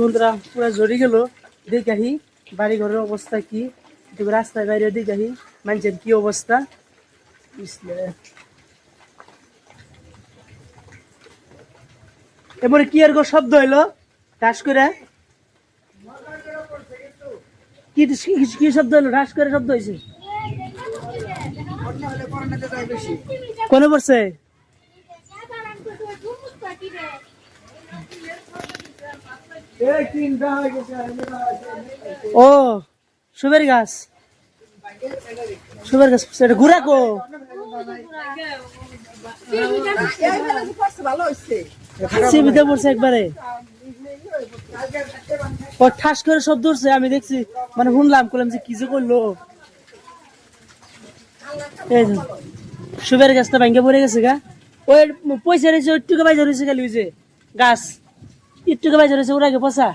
বন্ধুরা পুরো ঝরে গেল। দেখাহি বাড়ি ঘরের অবস্থা কি, রাস্তায় বাইরে দেখাহি মানুষের কি অবস্থা। এবারে কি আর শব্দ হইলো ঠাস করে, কি কি শব্দ হলো? ঠাস করে শব্দ হয়েছে কোনে পড়ছে? ও সুবের গাছ, সুবের গাছ এটা ঘুরা কো সিবিতে পড়ছে একবারে। ও ঠাস করে শব্দ উঠছে, আমি দেখছি মানে শুনলাম, করলাম যে কি যে করলো। এই সুবের গাছটা ভাঙ্গে পড়ে গেছে গা। ওই পয়সা রয়েছে একটুকে বাইজা রয়েছে, খালি ওই যে গাছ একটুকে বাইজা রয়েছে, ওর আগে পচা।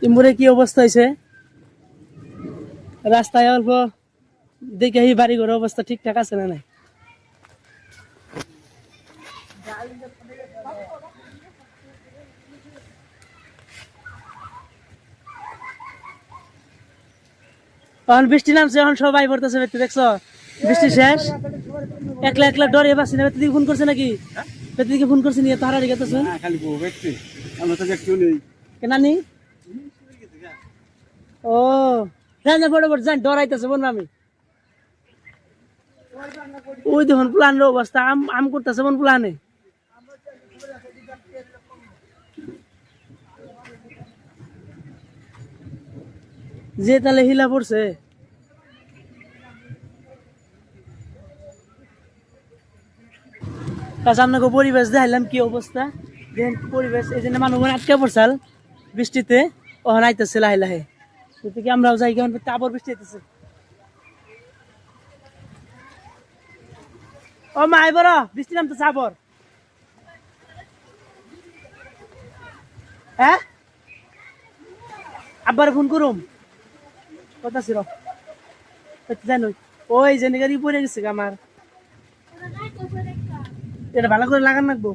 ইমুরে কি অবস্থা হয়েছে রাস্তায়? অল্প দেখে বাড়ি ঘরের অবস্থা ঠিকঠাক আছে না নাই? এখন বৃষ্টি নামছে, এখন সবাই পড়তেছে, দেখছো বৃষ্টি শেষ। একলা একলা ডরে পাচ্ছি না। দিকে ফোন করছে নাকি? দিকে ফোন করছে নিয়ে তাহারা গেতেছে নানি। ও রান্না বড় বড় যান ডরাইতেছে বোন আমি। ওই দেখুন প্লানের অবস্থা, আম করতেছে বোন প্লানে। যে তাহলে হিলা পড়ছে। আপনাকে পরিবেশ দেখাইলাম কি অবস্থা, দেখেন পরিবেশ। এই জন্য মানুষ আটকে পড়ছাল বৃষ্টিতে, ওখানে আইতেছে লাহে লাহে। কি আমরাও যাই, কেমন আবার বৃষ্টি আইতেছে। ও মা এবার বৃষ্টি নামতেছে আবার। হ্যাঁ আবার ফোন করুম কথা ছিল জানো। ওই যে গাড়ি পড়ে গেছে আমার, এটা ভালো করে লাগান রাখবো।